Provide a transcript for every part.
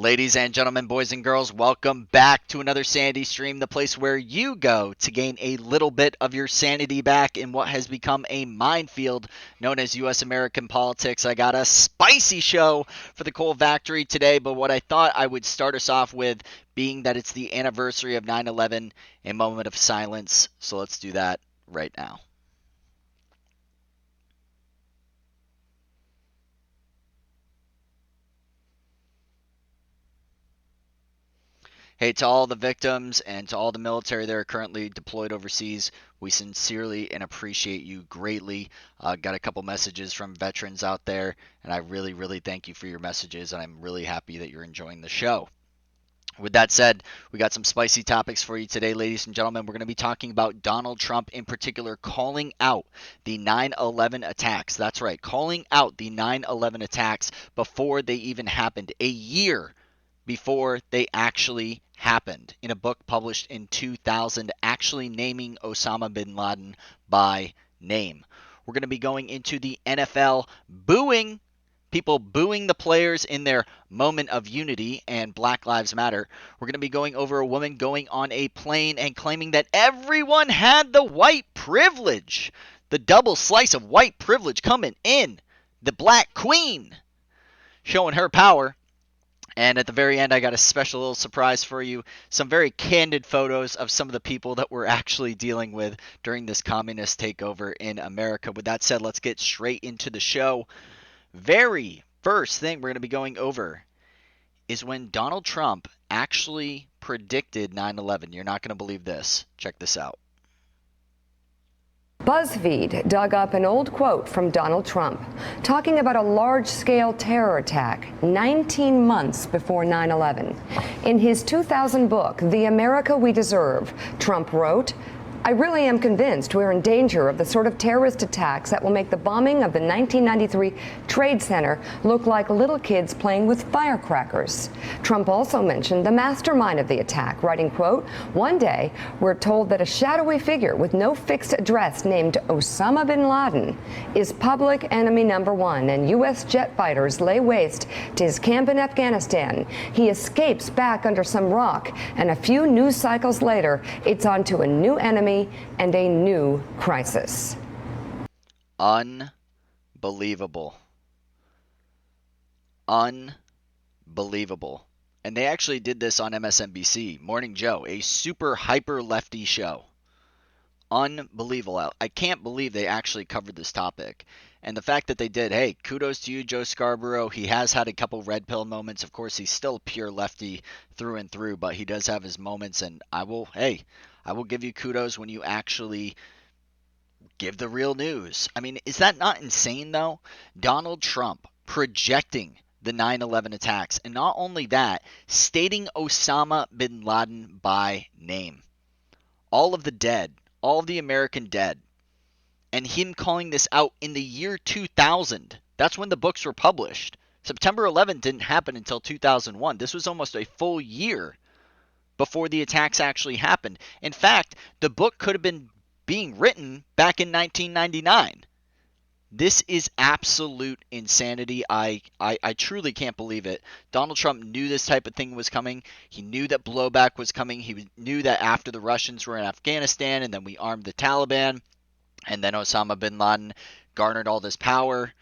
Ladies and gentlemen, boys and girls, welcome back to another Sanity stream, the place where you go to gain a little bit of your sanity back in what has become a minefield known as U.S. American politics. I got a spicy show for the coal factory today, but what I thought I would start us off with being that it's the anniversary of 9/11, a moment of silence. So let's do that right now. Hey, to all the victims and to all the military that are currently deployed overseas, we sincerely and appreciate you greatly. Got a couple messages from veterans out there, and I really thank you for your messages, and I'm really happy that you're enjoying the show. With that said, we got some spicy topics for you today, ladies and gentlemen. We're going to be talking about Donald Trump in particular calling out the 9/11 attacks. That's right, calling out the 9/11 attacks before they even happened, a year before they actually happened, in a book published in 2000, actually naming Osama bin Laden by name. We're going to be going into the NFL booing, people booing the players in their moment of unity and Black Lives Matter. We're going to be going over a woman going on a plane and claiming that everyone had the white privilege, the double slice of white privilege coming in, the Black Queen, showing her power. And at the very end, I got a special little surprise for you. Some very candid photos of some of the people that we're actually dealing with during this communist takeover in America. With that said, let's get straight into the show. Very first thing we're going to be going over is when Donald Trump actually predicted 9/11. You're not going to believe this. Check this out. Buzzfeed dug up an old quote from Donald Trump talking about a large-scale terror attack 19 months before 9/11. In his 2000 book, The America We Deserve, Trump wrote, "I really am convinced we're in danger of the sort of terrorist attacks that will make the bombing of the 1993 Trade Center look like little kids playing with firecrackers." Trump also mentioned the mastermind of the attack, writing, quote, "One day, we're told that a shadowy figure with no fixed address named Osama bin Laden is public enemy number one, and U.S. jet fighters lay waste to his camp in Afghanistan. He escapes back under some rock, and a few news cycles later, it's on to a new enemy and a new crisis." Unbelievable. Unbelievable. And they actually did this on MSNBC, Morning Joe, a super hyper lefty show. Unbelievable. I can't believe they actually covered this topic. And the fact that they did, hey, kudos to you, Joe Scarborough. He has had a couple red pill moments. Of course, he's still pure lefty through and through, but he does have his moments, and I will give you kudos when you actually give the real news. I mean, is that not insane, though? Donald Trump projecting the 9/11 attacks, and not only that, stating Osama bin Laden by name. All of the dead, all of the American dead, and him calling this out in the year 2000. That's when the books were published. September 11th didn't happen until 2001. This was almost a full year before the attacks actually happened. In fact, the book could have been being written back in 1999. This is absolute insanity. I truly can't believe it. Donald Trump knew this type of thing was coming. He knew that blowback was coming. He knew that after the Russians were in Afghanistan and then we armed the Taliban and then Osama bin Laden garnered all this power,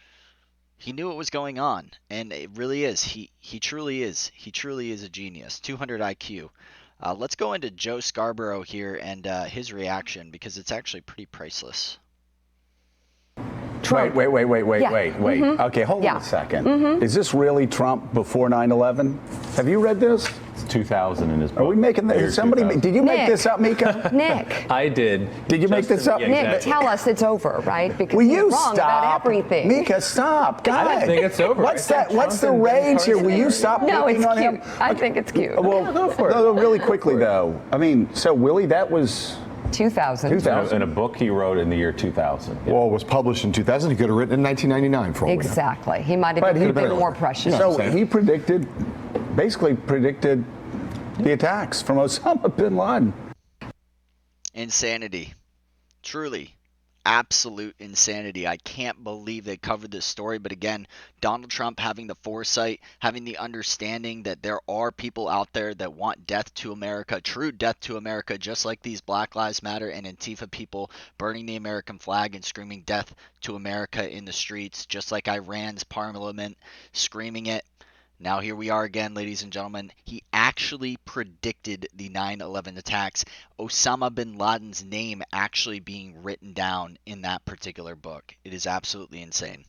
he knew what was going on. And it really is. He truly is. He truly is a genius. 200 IQ. Let's go into Joe Scarborough here and his reaction, because it's actually pretty priceless. Trump. Wait. Mm-hmm. Okay, hold on a second. Mm-hmm. Is this really Trump before 9/11? Have you read this? It's 2000 in his book. Are we making this? Did you make this up, Mika? Nick. I did. Did you make this up? Yeah, Nick, exactly. tell us it's over, right? Because Will you you're wrong stop? about everything. Mika, stop. God. I don't think it's over. What's that? What's the rage here? Will you stop No, picking it's on cute. him? I think it's cute. Well, Yeah, go for it. No, really quickly, though. I mean, so Willie, that was 2000. 2000. In a book he wrote in the year 2000. Yeah. Well, it was published in 2000. He could have written in 1999 for all we know. Exactly. He might But have he- been more precious. So he basically predicted the attacks from Osama bin Laden. Insanity. Truly. absolute insanity. I can't believe they covered this story. But again, Donald Trump having the foresight, having the understanding that there are people out there that want death to America, true death to America, just like these Black Lives Matter and Antifa people burning the American flag and screaming death to America in the streets, just like Iran's parliament screaming it. Now here we are again, ladies and gentlemen. He actually predicted the 9/11 attacks. Osama bin Laden's name actually being written down in that particular book. It is absolutely insane.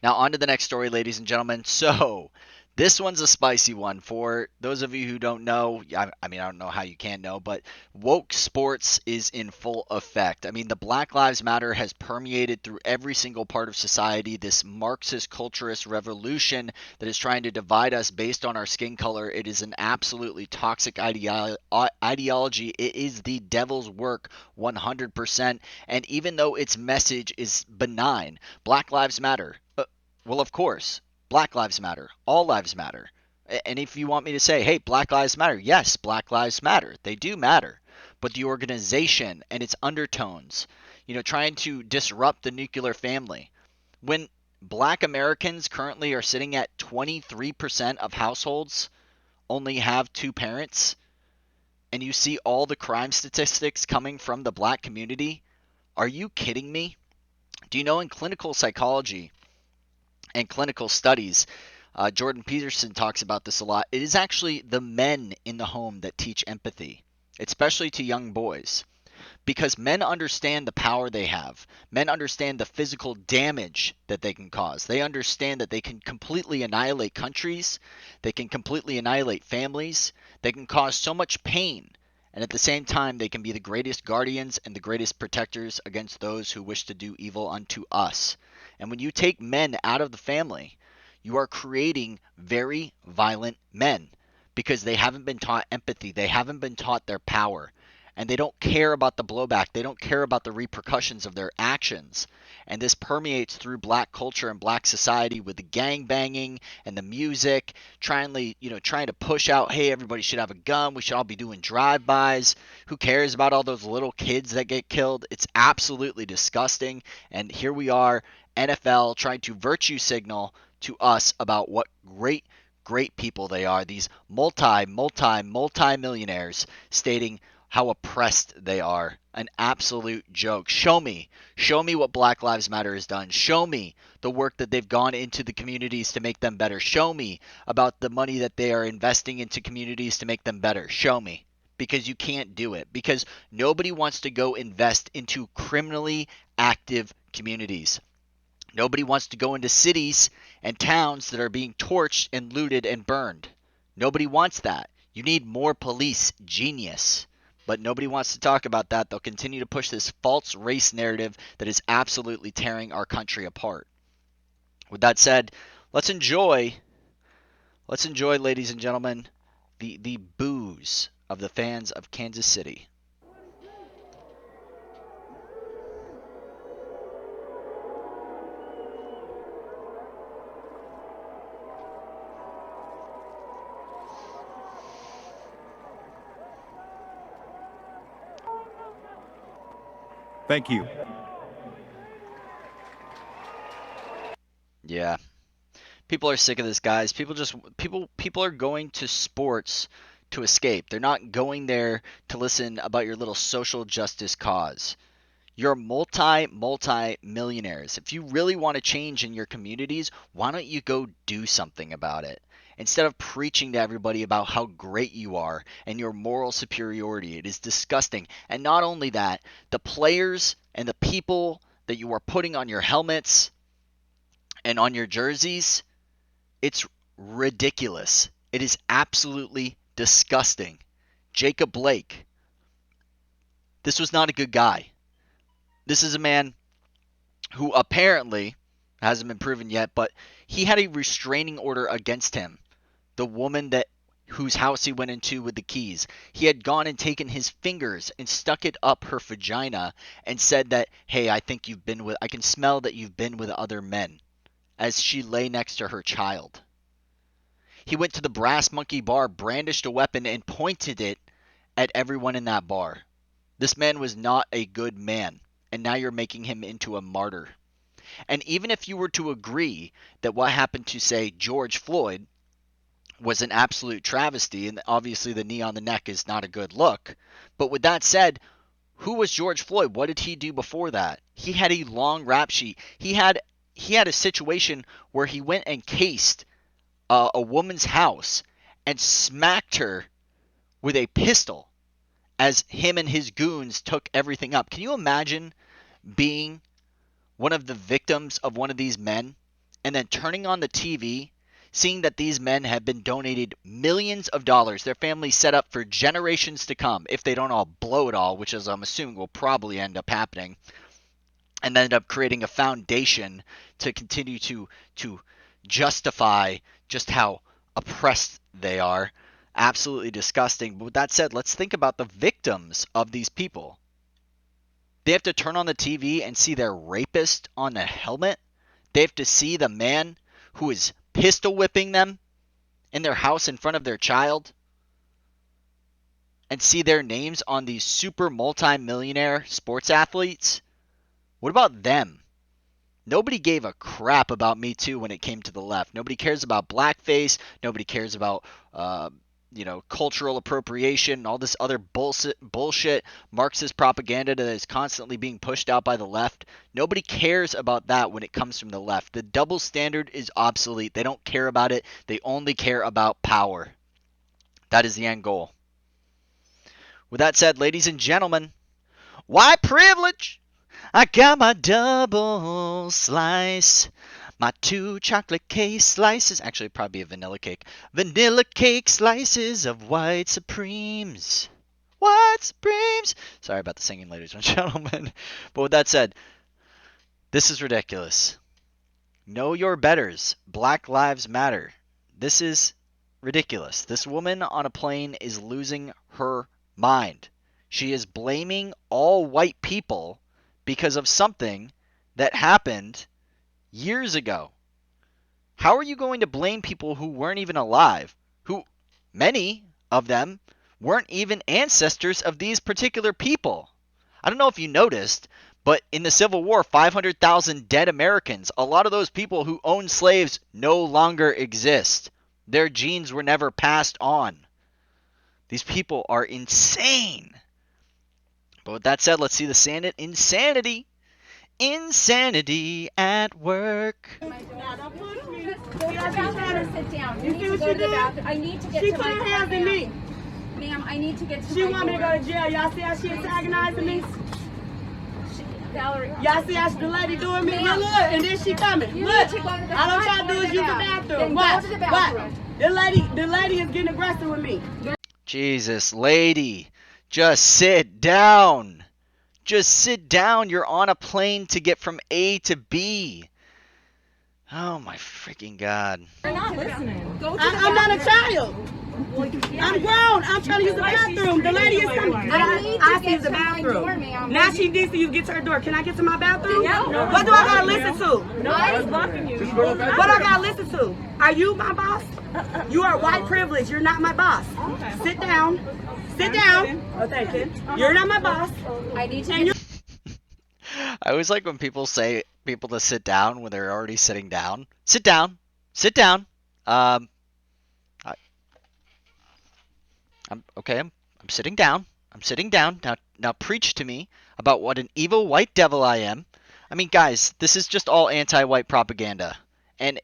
Now on to the next story, ladies and gentlemen. So this one's a spicy one. For those of you who don't know, I mean, I don't know how you can know, but woke sports is in full effect. I mean, the Black Lives Matter has permeated through every single part of society. This Marxist culturist revolution that is trying to divide us based on our skin color. It is an absolutely toxic ideology. It is the devil's work 100%. And even though its message is benign, Black Lives Matter. Well, of course. Black Lives Matter. All lives matter. And if you want me to say, hey, Black Lives Matter, yes, Black Lives Matter. They do matter. But the organization and its undertones, trying to disrupt the nuclear family. When Black Americans currently are sitting at 23% of households only have two parents, and you see all the crime statistics coming from the Black community, are you kidding me? Do you know in clinical psychology and clinical studies, Jordan Peterson talks about this a lot. It is actually the men in the home that teach empathy, especially to young boys, because men understand the power they have. Men understand the physical damage that they can cause. They understand that they can completely annihilate countries. They can completely annihilate families. They can cause so much pain. And at the same time, they can be the greatest guardians and the greatest protectors against those who wish to do evil unto us. And when you take men out of the family, you are creating very violent men because they haven't been taught empathy. They haven't been taught their power. And they don't care about the blowback. They don't care about the repercussions of their actions. And this permeates through Black culture and Black society with the gang banging and the music, trying to push out, hey, everybody should have a gun. We should all be doing drive-bys. Who cares about all those little kids that get killed? It's absolutely disgusting. And here we are, NFL trying to virtue signal to us about what great people they are. These multi-millionaires stating how oppressed they are. An absolute joke. Show me what Black Lives Matter has done. Show me the work that they've gone into the communities to make them better. Show me about the money that they are investing into communities to make them better. Show me. Because you can't do it. Because nobody wants to go invest into criminally active communities. Nobody wants to go into cities and towns that are being torched and looted and burned. Nobody wants that. You need more police, genius. But nobody wants to talk about that. They'll continue to push this false race narrative that is absolutely tearing our country apart. With that said, let's enjoy, ladies and gentlemen, the boos of the fans of Kansas City. Thank you. Yeah. People are sick of this, guys. People are going to sports to escape. They're not going there to listen about your little social justice cause. You're multi-millionaires. If you really want to change in your communities, why don't you go do something about it? Instead of preaching to everybody about how great you are and your moral superiority. It is disgusting. And not only that, the players and the people that you are putting on your helmets and on your jerseys, it's ridiculous. It is absolutely disgusting. Jacob Blake, this was not a good guy. This is a man who apparently hasn't been proven yet, but he had a restraining order against him. The woman whose house he went into with the keys. He had gone and taken his fingers and stuck it up her vagina and said that, hey, I can smell that you've been with other men, as she lay next to her child. He went to the Brass Monkey Bar, brandished a weapon, and pointed it at everyone in that bar. This man was not a good man. and now you're making him into a martyr. And even if you were to agree that what happened to, say, George Floyd was an absolute travesty, and obviously the knee on the neck is not a good look, but with that said, who was George Floyd? What did he do before that? He had a long rap sheet. He had a situation where he went and cased a woman's house and smacked her with a pistol as him and his goons took everything up. Can you imagine being one of the victims of one of these men and then turning on the TV, seeing that these men have been donated millions of dollars, their family set up for generations to come, if they don't all blow it all, which is I'm assuming will probably end up happening, and then end up creating a foundation to continue to justify just how oppressed they are. Absolutely disgusting. But with that said, let's think about the victims of these people. They have to turn on the TV and see their rapist on a helmet. They have to see the man who is pistol whipping them in their house in front of their child and see their names on these super multi-millionaire sports athletes. What about them? Nobody gave a crap about Me Too when it came to the left. Nobody cares about blackface. Nobody cares about cultural appropriation and all this other bullshit Marxist propaganda that is constantly being pushed out by the left. Nobody cares about that when it comes from the left. The double standard is obsolete. They don't care about it. They only care about power. That is the end goal. With that said, ladies and gentlemen, white privilege. I got my double slice. My 2 chocolate cake slices. Actually, it'd probably be a vanilla cake. Vanilla cake slices of white supremes. White supremes. Sorry about the singing, ladies and gentlemen. But with that said, this is ridiculous. Know your betters. Black Lives Matter. This is ridiculous. This woman on a plane is losing her mind. She is blaming all white people because of something that happened years ago. How are you going to blame people who weren't even alive? Who, many of them, weren't even ancestors of these particular people? I don't know if you noticed, but in the Civil War, 500,000 dead Americans. A lot of those people who owned slaves no longer exist. Their genes were never passed on. These people are insane. But with that said, let's see the insanity. Insanity at work. Now, don't push me. Sit down. You need to go to the bathroom. I need to get to my car. She put her hands in me. Ma'am, I need to get to my car. She want me to go to jail. Y'all see how she antagonizing me? Valerie. Y'all see how the lady doing me? Look, and then she coming. Look. All I'm trying to do is use the bathroom. Watch. The lady is getting aggressive with me. Jesus, lady. Just sit down. Just sit down. You're on a plane to get from A to B. Oh my freaking God. You're not listening. I'm not a child. I'm grown. I'm trying to use the bathroom. The lady is coming. I see the bathroom. Now she needs to get to her door. Can I get to my bathroom? No. What do I gotta listen to? No, I was blocking you. What I gotta listen to? Are you my boss? You are white privilege. You're not my boss. Okay. Sit down. Sit down. Oh, thank you. You're not my boss. I need to get I always like when people say people to sit down when they're already sitting down. Sit down. Sit down. I'm sitting down. I'm sitting down. Now preach to me about what an evil white devil I am. I mean, guys, this is just all anti-white propaganda. And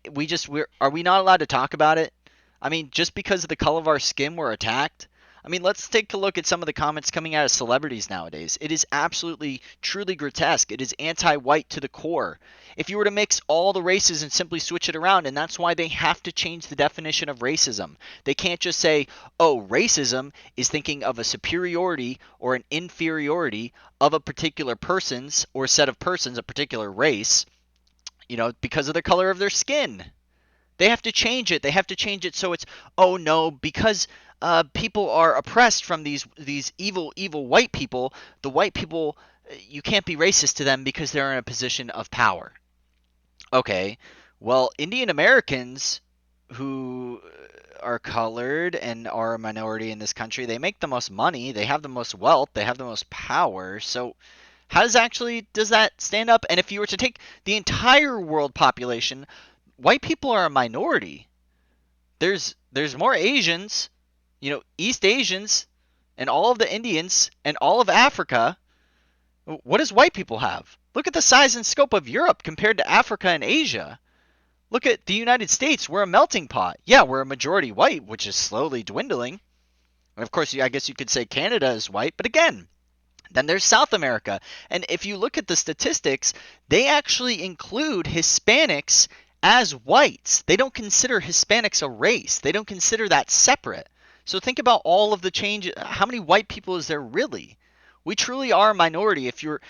are we not allowed to talk about it? I mean, just because of the color of our skin we're attacked? I mean, let's take a look at some of the comments coming out of celebrities nowadays. It is absolutely, truly grotesque. It is anti-white to the core. If you were to mix all the races and simply switch it around, and that's why they have to change the definition of racism. They can't just say, oh, racism is thinking of a superiority or an inferiority of a particular person's or set of persons, a particular race, because of the color of their skin. They have to change it. They have to change it so it's, oh no, because people are oppressed from these evil white people. The white people, you can't be racist to them because they're in a position of power. Okay, well, Indian Americans who are colored and are a minority in this country, they make the most money, they have the most wealth, they have the most power. So does that stand up? And if you were to take the entire world population, white people are a minority. There's more Asians, East Asians, and all of the Indians and all of Africa. What does white people have? Look at the size and scope of Europe compared to Africa and Asia. Look at the United States. We're a melting pot. Yeah, we're a majority white, which is slowly dwindling. And of course, I guess you could say Canada is white, but again, then there's South America. And if you look at the statistics, they actually include Hispanics as whites. They don't consider Hispanics a race. They don't consider that separate. So think about all of the change. How many white people is there really? We truly are a minority. If you're,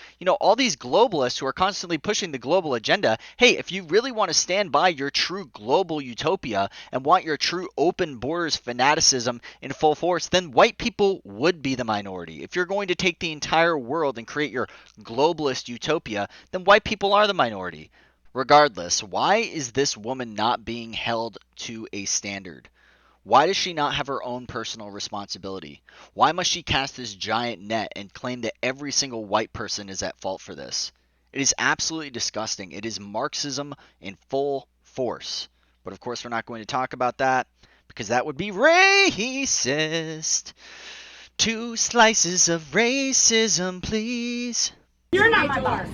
all these globalists who are constantly pushing the global agenda, hey, if you really want to stand by your true global utopia and want your true open borders fanaticism in full force, then white people would be the minority. If you're going to take the entire world and create your globalist utopia, then white people are the minority. Regardless, why is this woman not being held to a standard? Why does she not have her own personal responsibility? Why must she cast this giant net and claim that every single white person is at fault for this? It is absolutely disgusting. It is Marxism in full force. But of course, we're not going to talk about that because that would be racist. 2 slices of racism, please. You're not my boss.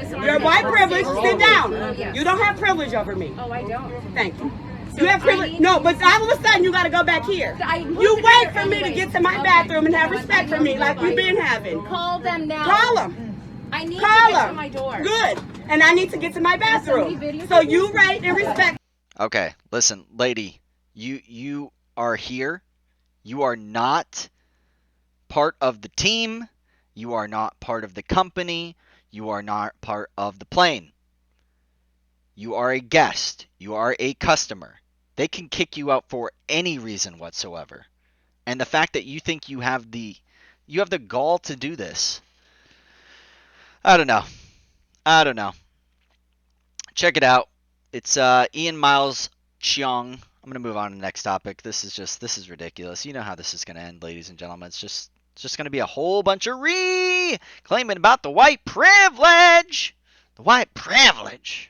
You're white privilege. Sit down. You don't have privilege over me. Oh, I don't. Thank you. You have privilege. No, but all of a sudden you got to go back here. You wait for me to get to my bathroom and have respect for me like you've been having. Call them now. Call them. I need Call to get to them. my door. Good. And I need to get to my bathroom. So you rate and respect. Okay, listen, lady, you are here. You are not part of the team. You are not part of the company. You are not part of the plane. You are a guest. You are a customer. They can kick you out for any reason whatsoever. And the fact that you think you have the gall to do this, I don't know. Check it out. It's Ian Miles Cheong. I'm going to move on to the next topic. This is ridiculous. You know how this is going to end, ladies and gentlemen. It's just going to be a whole bunch of claiming about the white privilege. The white privilege.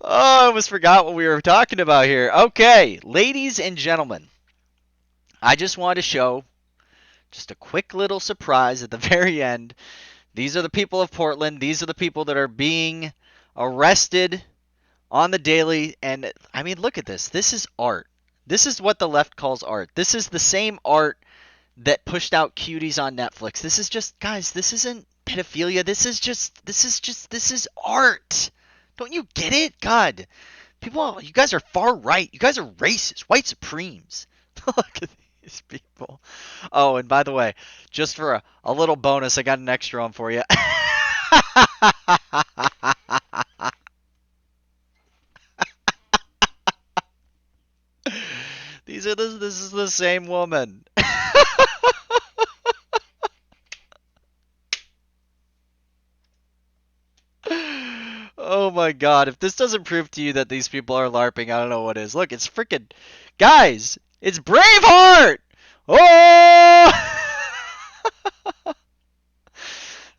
Oh, I almost forgot what we were talking about here. Okay, ladies and gentlemen, I just wanted to show just a quick little surprise at the very end. These are the people of Portland. These are the people that are being arrested on the daily. And I mean, look at this. This is art. This is what the left calls art. This is the same art that pushed out Cuties on Netflix. This is just, guys, this isn't pedophilia. This is art. Don't you get it? God, people, you guys are far right. You guys are racist, white supremes. Look at these people. Oh, and by the way, just for a little bonus, I got an extra one for you. This is the same woman. Oh my god, if this doesn't prove to you that these people are LARPing, I don't know what is. Look, it's freaking... Guys, it's Braveheart! Oh!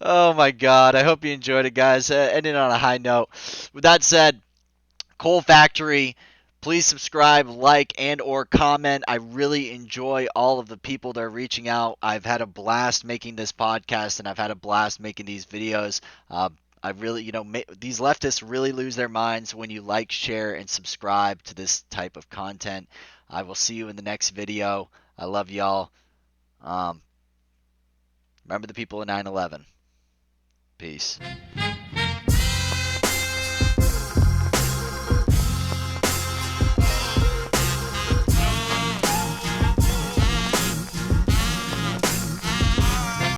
Oh my god, I hope you enjoyed it, guys. Ending on a high note. With that said, Coal Factory, please subscribe, like, and or comment. I really enjoy all of the people that are reaching out. I've had a blast making this podcast, and I've had a blast making these videos. I really, these leftists really lose their minds when you like, share, and subscribe to this type of content. I will see you in the next video. I love y'all. Remember the people of 9/11. Peace.